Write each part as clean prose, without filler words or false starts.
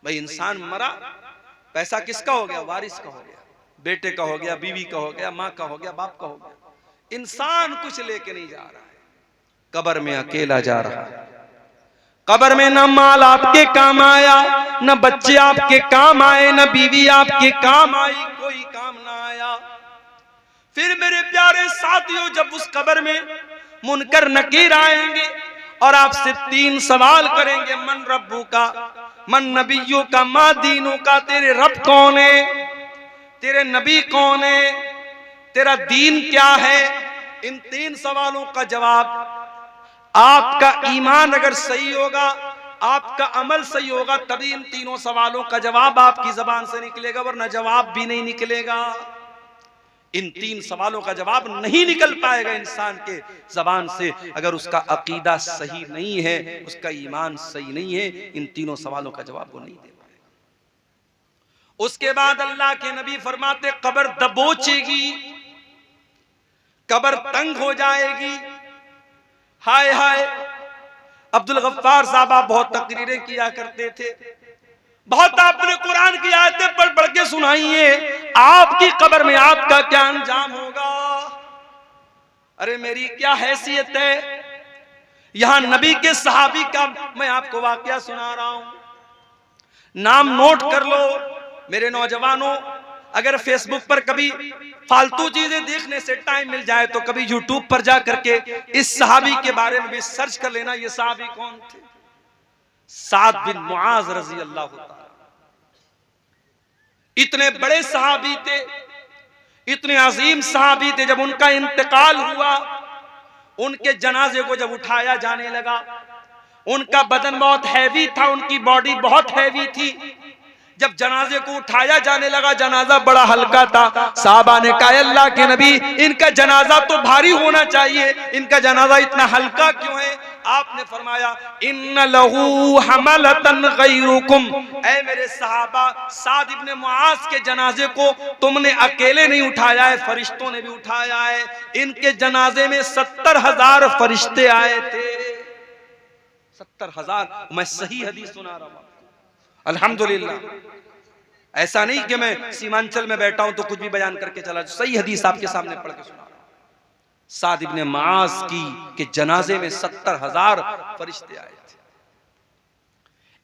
भाई इंसान मरा, पैसा किसका हो गया? वारिस का हो गया, बेटे का हो गया, बीवी का हो गया, माँ का हो गया, बाप का हो गया। इंसान कुछ लेके नहीं जा रहा है, कब्र में अकेला जा रहा है। कब्र में न माल आपके काम आया, न बच्चे आपके काम आए, न बीवी आपके काम आई, कोई काम ना आया। फिर मेरे प्यारे साथियों, जब उस कब्र में मुनकर नकीर आएंगे और आपसे 3 सवाल करेंगे, मन रब्बू का, मन नबियों का, मा दीनों का, तेरे रब कौन है, तेरे नबी कौन है, तेरा दीन क्या है। इन 3 सवालों का जवाब, आपका ईमान अगर सही होगा, आपका अमल सही होगा, तभी इन 3 सवालों का जवाब आपकी जबान से निकलेगा, वरना जवाब भी नहीं निकलेगा। इन 3 सवालों का जवाब नहीं निकल पाएगा इंसान के जबान से अगर उसका अकीदा सही नहीं है, उसका ईमान सही नहीं है। इन 3 सवालों का जवाब वो नहीं दे पाएगा। उसके बाद अल्लाह के नबी फरमाते, कब्र दबोचेगी, कब्र तंग हो जाएगी। हाय हाय, अब्दुल गफ्फार साहब आप बहुत तकरीरें किया करते थे, बहुत आपने कुरान की आयतें पढ़ पढ़ के सुनाई है, आपकी कब्र में आपका क्या अंजाम होगा। अरे मेरी क्या हैसियत है, यहां नबी के सहाबी का मैं आपको वाकया सुना रहा हूं, नाम नोट कर लो मेरे नौजवानों। अगर फेसबुक पर कभी फालतू चीजें देखने से टाइम मिल जाए तो कभी यूट्यूब पर जा करके इस सहाबी के बारे में भी सर्च कर लेना, ये सहाबी कौन थे? साद बिन मुआज रजी अल्लाह ताला। इतने बड़े सहाबी थे, इतने अजीम सहाबी थे। जब उनका इंतकाल हुआ, उनके जनाजे को जब उठाया जाने लगा, उनका बदन बहुत हैवी था, उनकी बॉडी बहुत हैवी थी। जब जनाजे को उठाया जाने लगा, जनाजा बड़ा हल्का था। साहबा ने कहा, अल्लाह के नबी, इनका जनाजा तो भारी होना चाहिए, इनका जनाजा इतना हल्का क्यों है? आपने फरमाया, इन्न लहू हमलतन गैरुकुम, ऐ मेरे सहाबा, साद इब्ने मुआज के जनाजे को तुमने अकेले नहीं उठाया है, फरिश्तों ने भी उठाया है। इनके जनाजे में 70,000 फरिश्ते आए थे। 70,000, मैं सही हदीस सुना रहा हूं अल्हम्दुलिल्लाह। ऐसा नहीं कि मैं सीमांचल में बैठा हूं तो कुछ भी बयान करके चला, सही हदीस आपके सामने पढ़ के सुना रहा हूं। साद इब्ने मुआज की के जनाजे में 70,000 फरिश्ते आए थे।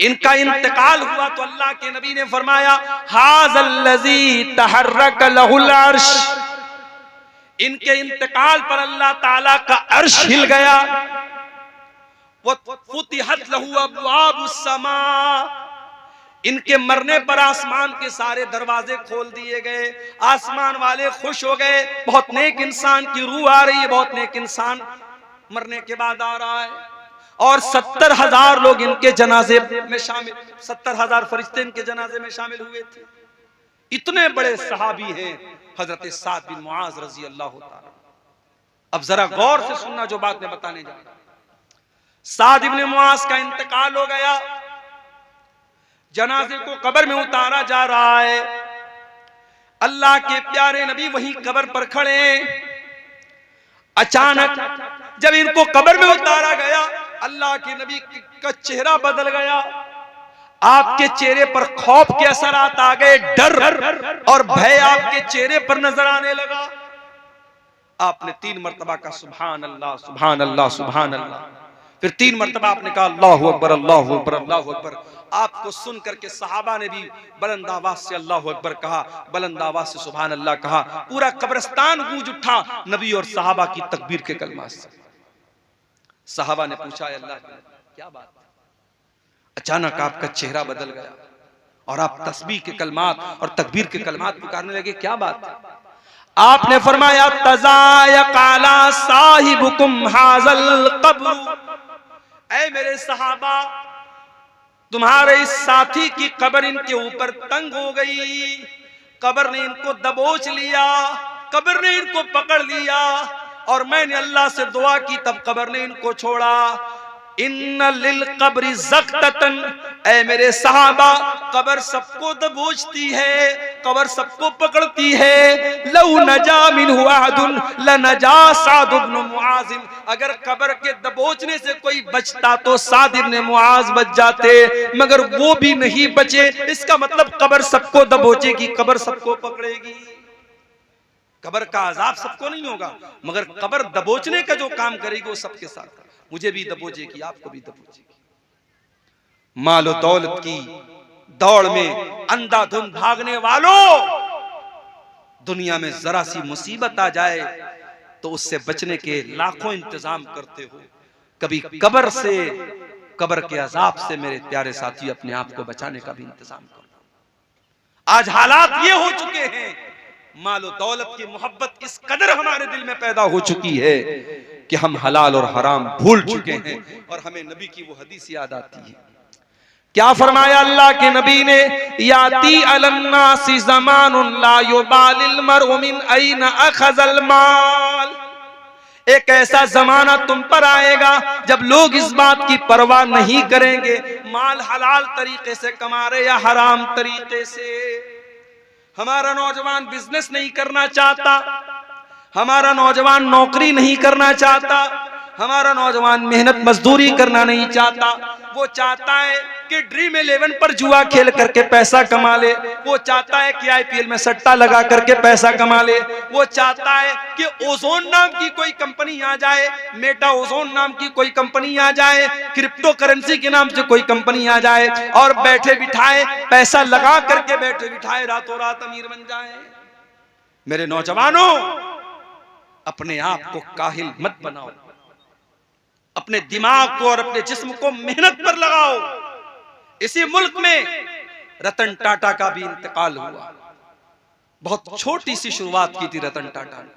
इनका इंतकाल हुआ तो अल्लाह के नबी ने फरमाया, हाज़ल्लज़ी तहर्रक लहुल अर्श, इनके इंतकाल पर अल्लाह ताला का अर्श हिल गया। फुतिहत लहू अब्वाबुस समा, इनके मरने पर आसमान के सारे दरवाजे खोल दिए गए। आसमान वाले खुश हो गए, बहुत नेक इंसान की रूह आ रही है, बहुत नेक इंसान मरने के बाद आ रहा है। और 70,000 लोग इनके जनाजे में शामिल, 70,000 फरिश्ते इनके जनाजे में शामिल हुए थे। इतने बड़े सहाबी हैं हजरत साद बिन मुआज रजी अल्लाह ताला। अब जरा गौर से सुनना जो बात मैं बताने जा रहा हूं। साद इब्ने मुआज का इंतकाल हो गया, जनाजे को कब्र में उतारा जा रहा है। अल्लाह के प्यारे नबी वहीं कब्र पर खड़े हैं। अचानक जब इनको कब्र में उतारा गया, अल्लाह के नबी का चेहरा बदल गया। आपके चेहरे पर खौफ के असरात आ गए, डर और भय आपके चेहरे पर नजर आने लगा। आपने 3 मरतबा का सुभान अल्लाह, सुभान अल्लाह, सुभान अल्लाह। फिर 3 मरतबा आपने कहा अल्लाहु अकबर, अल्लाहु अकबर, अल्लाहु अकबर। आपको सुन करके सहाबा ने भी बुलंद आवाज से अल्लाहु अकबर कहा, बुलंद आवाज से सुभान अल्लाह कहा। पूरा कब्रिस्तान गूंज उठा नबी और सहाबा की तकबीर के कलमात से। सहाबा ने पूछा, अल्लाह क्या बात? अचानक आपका चेहरा बदल गया और आप तस्बीह के कलमात और तकबीर के कलमात पुकारने लगे, क्या बात? आपने फरमाया, तज़ायक़ अला साहिबुकुम हाज़ल क़ब्र, ऐ मेरे सहाबा, तुम्हारे इस साथी की कब्र इनके ऊपर तंग हो गई, कब्र ने इनको दबोच लिया, कब्र ने इनको पकड़ लिया। और मैंने अल्लाह से दुआ की, तब कब्र ने इनको छोड़ा। इन्ना लिल कब्रि ज़क़्ततन, ऐ मेरे सहाबा, कब्र सबको दबोचती है, कब्र सबको पकड़ती है। लौ नजा मिनहु अहदुन लनजा साद इब्न मुआज़, अगर कब्र के दबोचने से कोई बचता तो साद इब्न मुआज़ बच जाते, मगर वो भी नहीं बचे। इसका मतलब कब्र सबको दबोचेगी, कब्र सबको पकड़ेगी। कब्र का अजाब सबको नहीं होगा, मगर कब्र दबोचने का जो काम करेगी वो सबके साथ। मुझे भी दबोचेगी, आपको भी दबोचेगी। मालो दौलत की दौड़ में अंधाधुंध भागने वालों, दुनिया में जरा सी मुसीबत आ जाए तो उससे बचने के लाखों इंतजाम करते हो। कभी कब्र से, कब्र के अजाब से मेरे प्यारे साथी अपने आप को बचाने का भी इंतजाम करो। आज हालात ये हो चुके हैं, मालो दौलत की मोहब्बत इस कदर हमारे दिल में पैदा हो चुकी है कि हम हलाल और हराम भूल चुके हैं। और हमें नबी की वो हदीस याद आती है। क्या फरमाया अल्लाह के नबी ने, याती अलन्नासी ज़मानुन ला युबालिल मरउ मिन ऐन अखज़ल माल। एक ऐसा जमाना तुम पर आएगा जब लोग इस बात की परवाह नहीं करेंगे माल हलाल तरीके से कमा रहे या हराम तरीके से। हमारा नौजवान बिजनेस नहीं करना चाहता, हमारा नौजवान नौकरी नहीं करना चाहता, हमारा नौजवान मेहनत मजदूरी करना नहीं चाहता। वो चाहता है कि ड्रीम 11 पर जुआ खेल करके पैसा कमा ले, वो चाहता है कि आईपीएल में सट्टा लगा करके पैसा कमा ले, वो चाहता है कि ओजोन नाम की कोई कंपनी आ जाए, मेटा ओजोन नाम की कोई कंपनी आ जाए, क्रिप्टो करेंसी के नाम से कोई कंपनी आ जाए और बैठे बिठाए पैसा लगा करके बैठे बिठाए रातों रात अमीर बन जाए। मेरे नौजवानों, अपने आप को काहिल मत बनाओ, अपने दिमाग को और अपने जिस्म को मेहनत पर लगाओ। इसी मुल्क में रतन टाटा का भी इंतकाल हुआ। बहुत छोटी सी शुरुआत की थी रतन टाटा ने,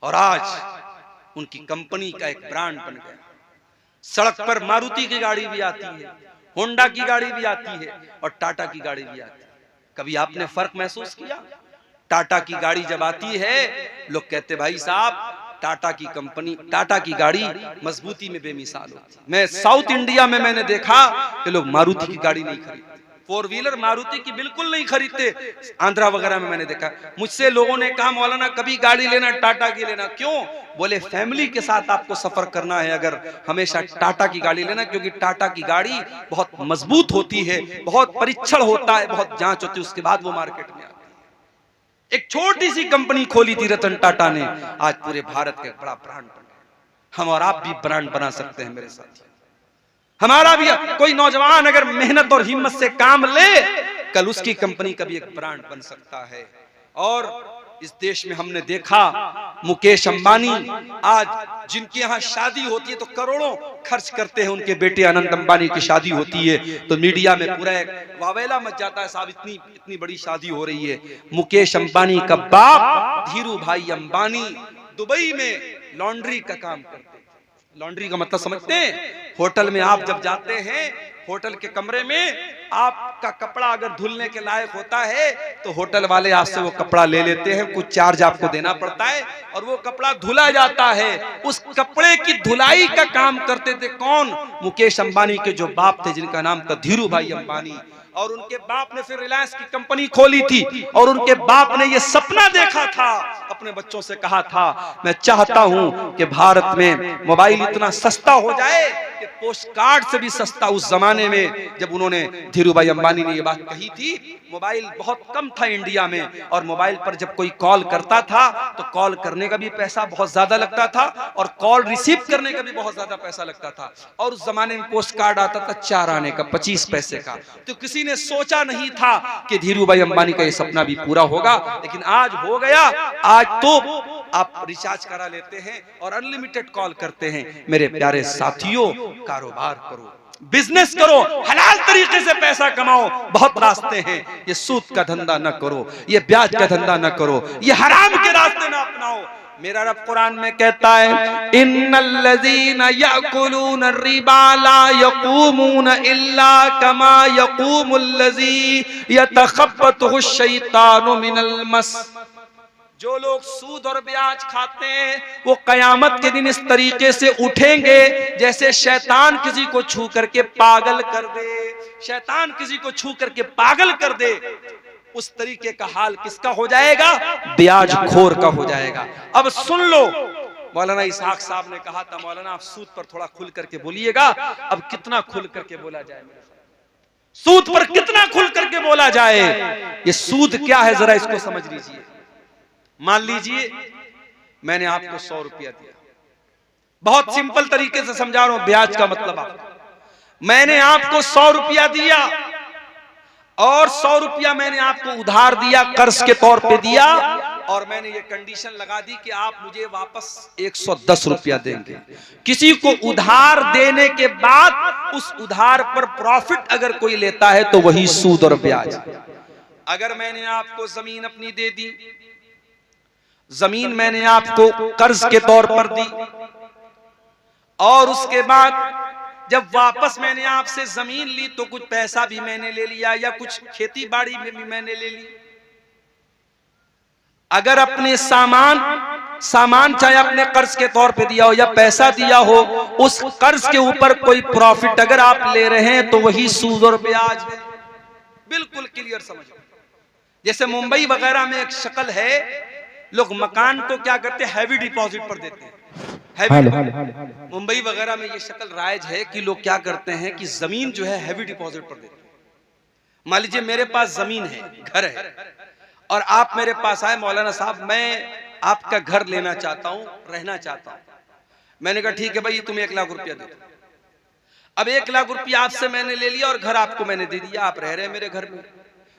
और आज उनकी कंपनी का एक ब्रांड बन गया। सड़क पर मारुति की गाड़ी भी आती है, होंडा की गाड़ी भी आती है और टाटा की गाड़ी भी आती है। कभी आपने फर्क महसूस किया? टाटा की गाड़ी जब आती है, लोग कहते भाई साहब टाटा की कंपनी, टाटा की गाड़ी मजबूती में बेमिसाल होती है। मैं साउथ इंडिया में मैंने देखा कि लोग मारुति की गाड़ी नहीं खरीदते, फोर व्हीलर मारुति की बिल्कुल नहीं खरीदते। आंध्रा वगैरह में मैंने देखा। मुझसे लोगों ने कहा मौलाना कभी गाड़ी लेना टाटा की लेना, क्यों? बोले फैमिली के साथ आपको सफर करना है अगर हमेशा टाटा की गाड़ी लेना, क्योंकि टाटा की गाड़ी बहुत मजबूत होती है, बहुत परीक्षण होता है, बहुत जांच होती है, उसके बाद वो मार्केट में आती है। एक छोटी सी कंपनी खोली थी रतन टाटा ने, आज पूरे भारत का बड़ा ब्रांड बन गया। हम और आप भी ब्रांड बना सकते हैं मेरे साथी। हमारा भी कोई नौजवान अगर मेहनत और हिम्मत से काम ले, कल उसकी कंपनी का भी एक ब्रांड बन सकता है। और इस देश में हमने देखा मुकेश अंबानी, आज जिनके यहाँ शादी होती है तो करोड़ों खर्च करते हैं, उनके बेटे अनंत अंबानी की शादी होती है तो मीडिया में पूरा एक वावेला मच जाता है, साहब इतनी बड़ी शादी हो रही है। मुकेश अंबानी का बाप धीरू भाई अंबानी दुबई में लॉन्ड्री का काम करते हैं। लॉन्ड्री का मतलब समझते हैं? होटल में आप जब जाते हैं, होटल के कमरे में आपका कपड़ा अगर धुलने के लायक होता है तो होटल वाले आपसे वो कपड़ा ले लेते हैं, कुछ चार्ज आपको देना पड़ता है और वो कपड़ा धुला जाता है। उस कपड़े की धुलाई का काम करते थे कौन? मुकेश अंबानी के जो बाप थे, जिनका नाम था धीरू भाई अंबानी। और उनके बाप ने फिर रिलायंस की कंपनी खोली थी और उनके बाप ने ये सपना देखा था, अपने बच्चों से कहा था मैं चाहता हूं कि भारत में मोबाइल इतना सस्ता हो जाए कि पोस्ट कार्ड से भी सस्ता। उस जमाने में जब उन्होंने धीरू भाई अंबानी ने ये बात कही थी, मोबाइल बहुत कम था इंडिया में और मोबाइल पर जब कोई कॉल करता था तो कॉल करने का भी पैसा बहुत ज्यादा लगता था और कॉल रिसीव करने का भी बहुत ज्यादा पैसा लगता था। और उस जमाने में पोस्ट कार्ड आता था 4 आने का, 25 पैसे का। तो किसी ने सोचा नहीं था कि धीरू भाई अंबानी का ये सपना भी पूरा होगा, लेकिन आज हो गया। आज तो आप रिचार्ज करा लेते हैं और अनलिमिटेड कॉल करते हैं। मेरे प्यारे साथियों, कारोबार करो, बिजनेस करो, हलाल तरीके से पैसा कमाओ। बहुत रास्ते हैं, ये सूद का धंधा न करो, ये ब्याज का धंधा न करो, ये हराम के रास्ते न अपनाओ। मेरा रब कुरान में कहता है इन्नल्लज़ीना याकुलून रिबा ला यक़ूमून इल्ला कमा यक़ूमुल्लज़ी यतखब्बतहु शैतानु मिनल मस। जो लोग सूद और ब्याज खाते हैं वो कयामत के दिन इस तरीके से उठेंगे जैसे शैतान किसी को छू करके पागल कर दे। शैतान किसी को छू करके पागल कर दे। उस तरीके का हाल किसका हो जाएगा? ब्याज खोर का हो जाएगा। अब सुन लो, मौलाना इसहाक साहब ने कहा था मौलाना आप सूद पर थोड़ा खुल करके बोलिएगा। अब कितना खुल करके बोला जाए? सूद पर कितना खुल करके बोला जाए? ये सूद क्या है जरा इसको समझ लीजिए। मान लीजिए मैंने आपको 100 रुपया दिया, बहुत सिंपल तरीके से समझा रहा हूं ब्याज का मतलब आपको। मैंने आपको 100 रुपया दिया और 100 रुपया मैंने आपको उधार दिया, कर्ज के तौर पे दिया, और मैंने ये कंडीशन लगा दी कि आप मुझे वापस 110 रुपया देंगे। किसी को उधार देने के बाद उस उधार पर प्रॉफिट अगर कोई लेता है तो वही सूद और ब्याज। अगर मैंने आपको जमीन अपनी दे दी, जमीन मैंने आपको कर्ज के तौर पर दी, और उसके बाद जब वापस मैंने आपसे जमीन ली तो कुछ पैसा भी मैंने ले लिया या कुछ खेती बाड़ी में भी मैंने ले ली। अगर अपने सामान चाहे अपने कर्ज के तौर पे दिया हो या पैसा दिया हो, उस कर्ज के ऊपर कोई प्रॉफिट अगर आप ले रहे हैं तो वही सूद और ब्याज है। बिल्कुल क्लियर समझो। जैसे मुंबई वगैरह में एक शक्ल है, लोग मकान को क्या करते हैं? हैवी डिपॉजिट पर देते हैं। मुंबई वगैरह में ये शक्ल राइज है कि लोग क्या करते हैं कि जमीन जो है हैवी डिपॉजिट पर देते हैं। मान लीजिए मेरे पास जमीन है, घर है, और आप मेरे पास आए, मौलाना साहब मैं आपका घर लेना चाहता हूं, रहना चाहता हूं। मैंने कहा ठीक है भाई तुम्हें 1 लाख रुपया दे दो। अब 1 लाख रुपया आपसे मैंने ले लिया और घर आपको मैंने दे दिया, आप रह रहे हैं मेरे घर में।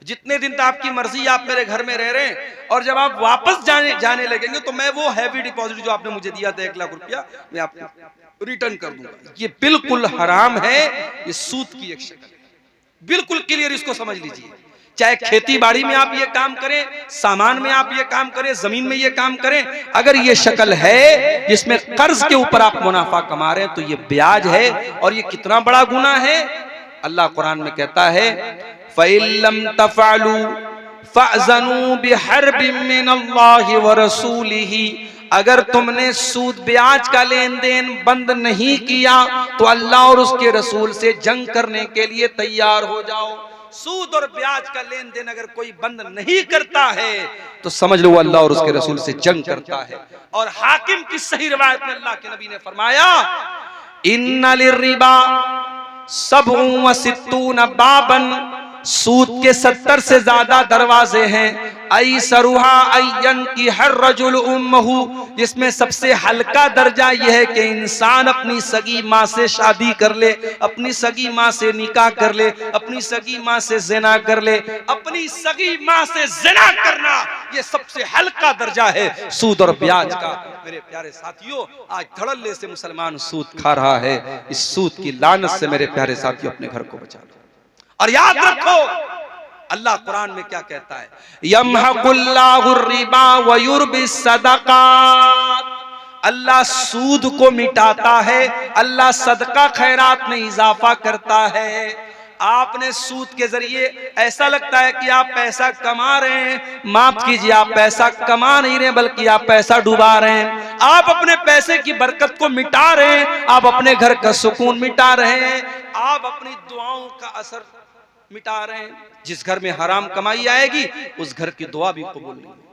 जितने दिन तक आपकी मर्जी आप मेरे घर में रह रहे हैं, और जब आप वापस जाने लगेंगे तो मैं वो हैवी डिपॉजिट जो आपने मुझे दिया था 1 लाख रुपया, मैं आपको रिटर्न कर दूंगा। ये बिल्कुल हराम है, ये सूद की एक शक्ल है। बिल्कुल क्लियर इसको समझ लीजिए। चाहे खेती बाड़ी में आप ये काम करें, सामान में आप ये काम करें, जमीन में ये काम करें, अगर ये शक्ल है जिसमें कर्ज के ऊपर आप मुनाफा कमा रहे हैं तो ये ब्याज है। और ये कितना बड़ा गुनाह है। अल्लाह कुरान में कहता है फ़इल्लम तफ़अलू फ़अज़नू बिहर्बिम मिनल्लाहि व रसूलिही, अगर तुमने सूद ब्याज का लेन देन बंद नहीं किया तो अल्लाह और उसके रसूल से जंग करने के लिए तैयार हो जाओ। सूद और ब्याज का लेन देन अगर कोई बंद नहीं करता है तो समझ लो अल्लाह और उसके रसूल से जंग करता है। और हाकिम की सही रिवायत में अल्लाह के नबी ने फरमाया इन्ना लिर्रिबा सबउन व सित्तून बाबन, सूद के 70 से ज्यादा दरवाजे हैं। आई सरुहा अयन की हर रजुल उम्महू, जिसमें सबसे हल्का दर्जा यह है कि इंसान अपनी सगी माँ से शादी कर ले, अपनी सगी माँ से निकाह कर ले, अपनी सगी माँ से ज़िना कर ले। अपनी सगी माँ से ज़िना करना यह सबसे हल्का दर्जा है सूद और ब्याज का। मेरे प्यारे साथियों, आज धड़ल्ले से मुसलमान सूद खा रहा है। इस सूद की लानत से मेरे प्यारे साथियों अपने घर को बचा लो। और याद रखो अल्लाह कुरान में क्या कहता है, यमहकुल्लाहु रिबा व युर्बिस सदकात, अल्लाह सूद को मिटाता है, अल्लाह सदका खैरात में इजाफा करता है। आपने सूद के जरिए ऐसा लगता है कि आप पैसा कमा रहे हैं, माफ कीजिए आप पैसा कमा नहीं रहे बल्कि आप पैसा डुबा रहे हैं। आप अपने पैसे की बरकत को मिटा रहे हैं, आप अपने घर का सुकून मिटा रहे हैं, आप अपनी दुआओं का असर मिटा रहे हैं। जिस घर में हराम कमाई आएगी उस घर की दुआ भी कबूल नहीं होगी।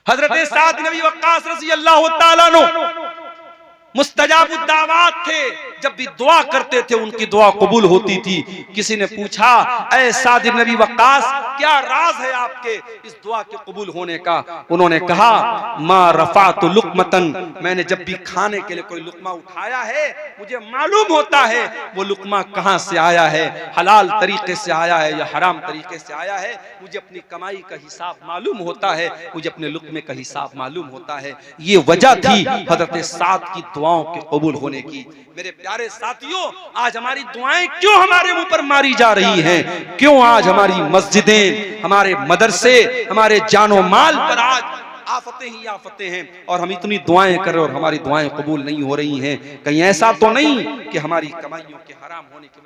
हजरत साद नबी वक्कास रज़ी अल्लाह तआला अन्हु मुस्तजाबुद दावात थे, जब भी दुआ करते थे उनकी दुआ कबूल होती थी। किसी ने पूछा ऐ साद नबी वक्कास क्या राज है आपके इस दुआ के कबूल होने का? उन्होंने कहा मा रफ़अतु लुक़मतन, मैंने जब भी खाने के लिए कोई लुक़मा उठाया है मुझे मालूम होता है वो लुक़मा कहां से आया है, हलाल तरीके से आया है या हराम तरीके से आया है। मुझे अपनी कमाई का हिसाब मालूम होता है, मुझे अपने लुक़मे का हिसाब मालूम होता है। ये वजह थी हजरत साद की दुआओं के कबूल होने की। मेरे प्यारे साथियों, आज हमारी दुआएं क्यों हमारे मुंह पर मारी जा रही हैं? क्यों आज हमारी मस्जिदें, हमारे मदरसे, हमारे जानो माल पर आज आफतें ही आफतें हैं और हम इतनी दुआएं कर रहे हैं और हमारी दुआएं कबूल नहीं हो रही हैं? कहीं ऐसा तो नहीं कि हमारी कमाइयों के हराम होने की